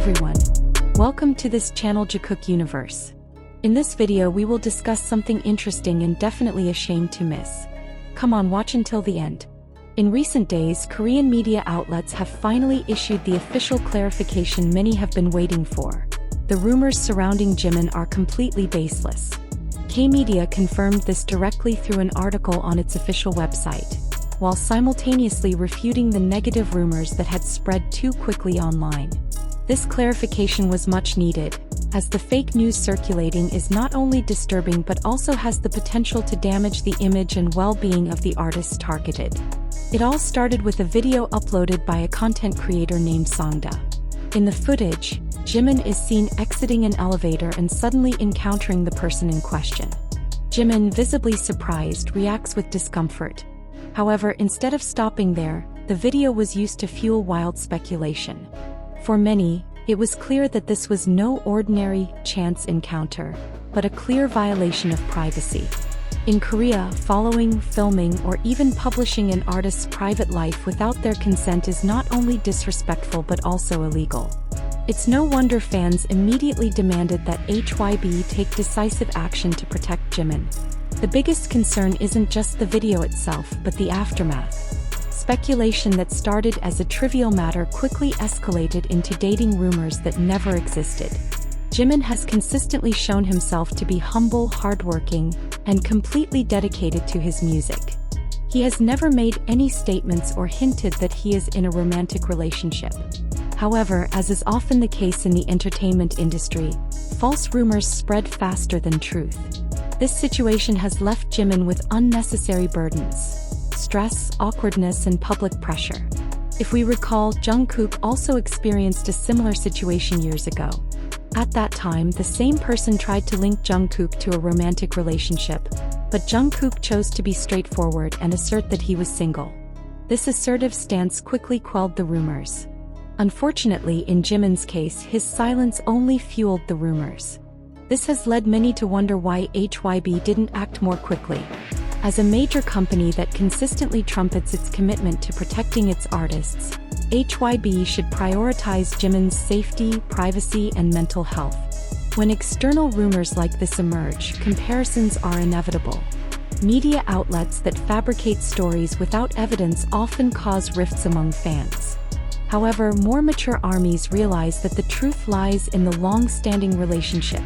everyone. Welcome to this channel JIKOOK Universe. In this video we will discuss something interesting and definitely a shame to miss. Come on, watch until the end. In recent days, Korean media outlets have finally issued the official clarification many have been waiting for. The rumors surrounding Jimin are completely baseless. K-Media confirmed this directly through an article on its official website, while simultaneously refuting the negative rumors that had spread too quickly online. This clarification was much needed, as the fake news circulating is not only disturbing but also has the potential to damage the image and well-being of the artists targeted. It all started with a video uploaded by a content creator named Songda. In the footage, Jimin is seen exiting an elevator and suddenly encountering the person in question. Jimin, visibly surprised, reacts with discomfort. However, instead of stopping there, the video was used to fuel wild speculation. For many, it was clear that this was no ordinary, chance encounter, but a clear violation of privacy. In Korea, following, filming, or even publishing an artist's private life without their consent is not only disrespectful but also illegal. It's no wonder fans immediately demanded that HYBE take decisive action to protect Jimin. The biggest concern isn't just the video itself but the aftermath. Speculation that started as a trivial matter quickly escalated into dating rumors that never existed. Jimin has consistently shown himself to be humble, hardworking, and completely dedicated to his music. He has never made any statements or hinted that he is in a romantic relationship. However, as is often the case in the entertainment industry, false rumors spread faster than truth. This situation has left Jimin with unnecessary burdens, stress, awkwardness, and public pressure. If we recall, Jungkook also experienced a similar situation years ago. At that time, the same person tried to link Jungkook to a romantic relationship, but Jungkook chose to be straightforward and assert that he was single. This assertive stance quickly quelled the rumors. Unfortunately, in Jimin's case, his silence only fueled the rumors. This has led many to wonder why HYBE didn't act more quickly. As a major company that consistently trumpets its commitment to protecting its artists, HYBE should prioritize Jimin's safety, privacy, and mental health. When external rumors like this emerge, comparisons are inevitable. Media outlets that fabricate stories without evidence often cause rifts among fans. However, more mature armies realize that the truth lies in the long-standing relationship,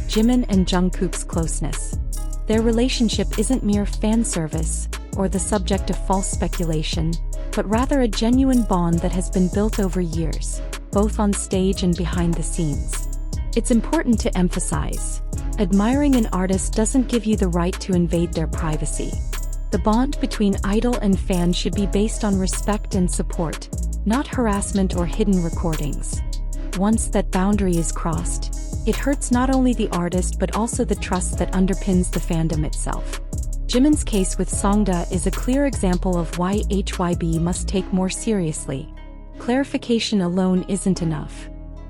Jimin and Jungkook's closeness. Their relationship isn't mere fan service or the subject of false speculation, but rather a genuine bond that has been built over years, both on stage and behind the scenes. It's important to emphasize, admiring an artist doesn't give you the right to invade their privacy. The bond between idol and fan should be based on respect and support, not harassment or hidden recordings. Once that boundary is crossed, it hurts not only the artist but also the trust that underpins the fandom itself. Jimin's case with Songda is a clear example of why HYBE must take more seriously. Clarification alone isn't enough.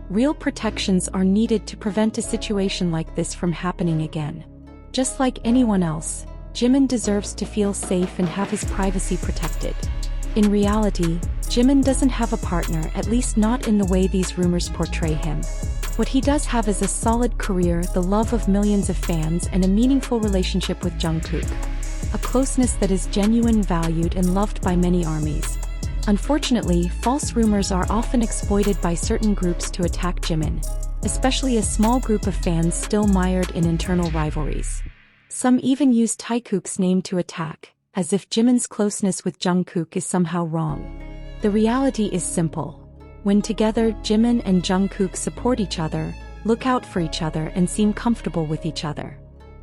Real protections are needed to prevent a situation like this from happening again. Just like anyone else, Jimin deserves to feel safe and have his privacy protected. In reality, Jimin doesn't have a partner, at least not in the way these rumors portray him. What he does have is a solid career, the love of millions of fans, and a meaningful relationship with Jungkook. A closeness that is genuine, valued, and loved by many armies. Unfortunately, false rumors are often exploited by certain groups to attack Jimin, especially a small group of fans still mired in internal rivalries. Some even use JIKOOK's name to attack, as if Jimin's closeness with Jungkook is somehow wrong. The reality is simple. When together, Jimin and Jungkook support each other, look out for each other, and seem comfortable with each other.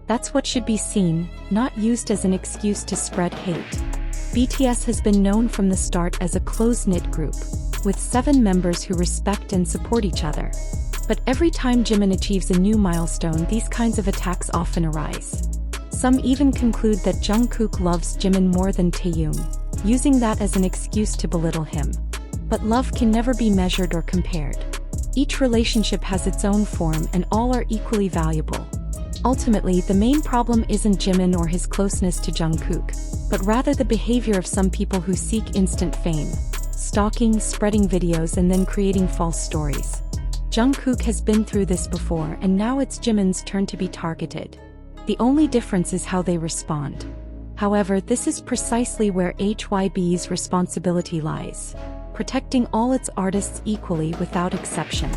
That's what should be seen, not used as an excuse to spread hate. BTS has been known from the start as a close-knit group, with 7 members who respect and support each other. But every time Jimin achieves a new milestone, these kinds of attacks often arise. Some even conclude that Jungkook loves Jimin more than Taeyoung, using that as an excuse to belittle him. But love can never be measured or compared. Each relationship has its own form and all are equally valuable. Ultimately, the main problem isn't Jimin or his closeness to Jungkook, but rather the behavior of some people who seek instant fame, stalking, spreading videos, and then creating false stories. Jungkook has been through this before, and now it's Jimin's turn to be targeted. The only difference is how they respond. However, this is precisely where HYBE's responsibility lies, protecting all its artists equally without exception.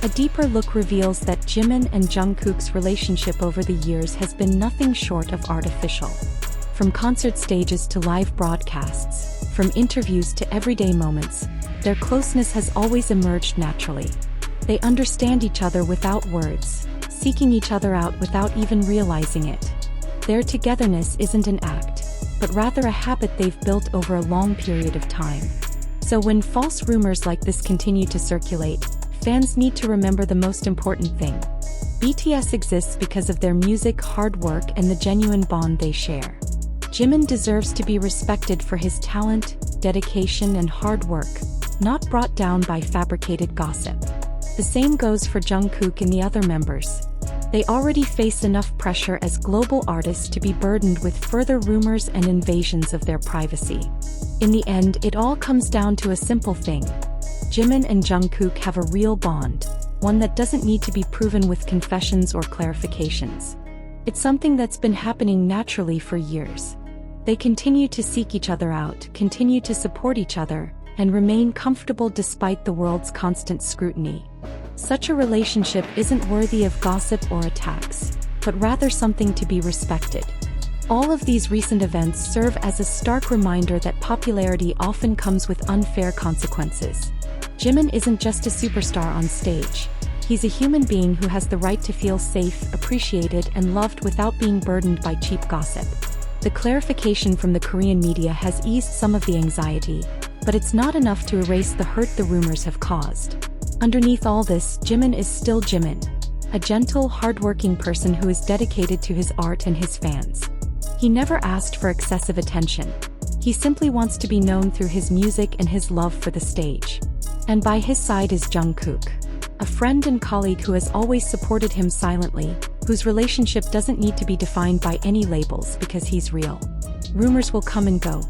A deeper look reveals that Jimin and Jungkook's relationship over the years has been nothing short of artificial. From concert stages to live broadcasts, from interviews to everyday moments, their closeness has always emerged naturally. They understand each other without words, seeking each other out without even realizing it. Their togetherness isn't an act, but rather a habit they've built over a long period of time. So when false rumors like this continue to circulate, fans need to remember the most important thing. BTS exists because of their music, hard work, and the genuine bond they share. Jimin deserves to be respected for his talent, dedication, and hard work, not brought down by fabricated gossip. The same goes for Jungkook and the other members. They already face enough pressure as global artists to be burdened with further rumors and invasions of their privacy. In the end, it all comes down to a simple thing. Jimin and Jungkook have a real bond, one that doesn't need to be proven with confessions or clarifications. It's something that's been happening naturally for years. They continue to seek each other out, continue to support each other, and remain comfortable despite the world's constant scrutiny. Such a relationship isn't worthy of gossip or attacks, but rather something to be respected. All of these recent events serve as a stark reminder that popularity often comes with unfair consequences. Jimin isn't just a superstar on stage. He's a human being who has the right to feel safe, appreciated, and loved without being burdened by cheap gossip. The clarification from the Korean media has eased some of the anxiety, but it's not enough to erase the hurt the rumors have caused. Underneath all this, Jimin is still Jimin, a gentle, hardworking person who is dedicated to his art and his fans. He never asked for excessive attention. He simply wants to be known through his music and his love for the stage. And by his side is Jungkook, a friend and colleague who has always supported him silently, whose relationship doesn't need to be defined by any labels because he's real. Rumors will come and go.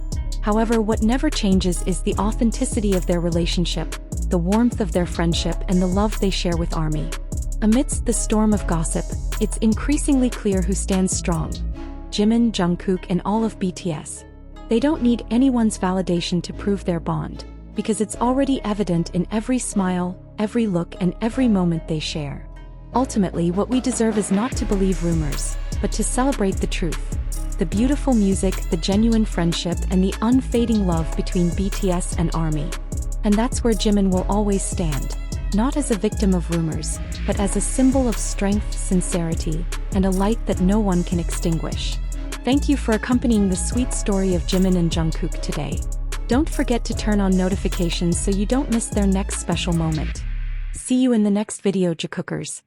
However, what never changes is the authenticity of their relationship, the warmth of their friendship, and the love they share with ARMY. Amidst the storm of gossip, it's increasingly clear who stands strong: Jimin, Jungkook, and all of BTS. They don't need anyone's validation to prove their bond, because it's already evident in every smile, every look, and every moment they share. Ultimately, what we deserve is not to believe rumors, but to celebrate the truth. The beautiful music, the genuine friendship, and the unfading love between BTS and ARMY. And that's where Jimin will always stand, not as a victim of rumors, but as a symbol of strength, sincerity, and a light that no one can extinguish. Thank you for accompanying the sweet story of Jimin and Jungkook today. Don't forget to turn on notifications so you don't miss their next special moment. See you in the next video, JIKOOKers.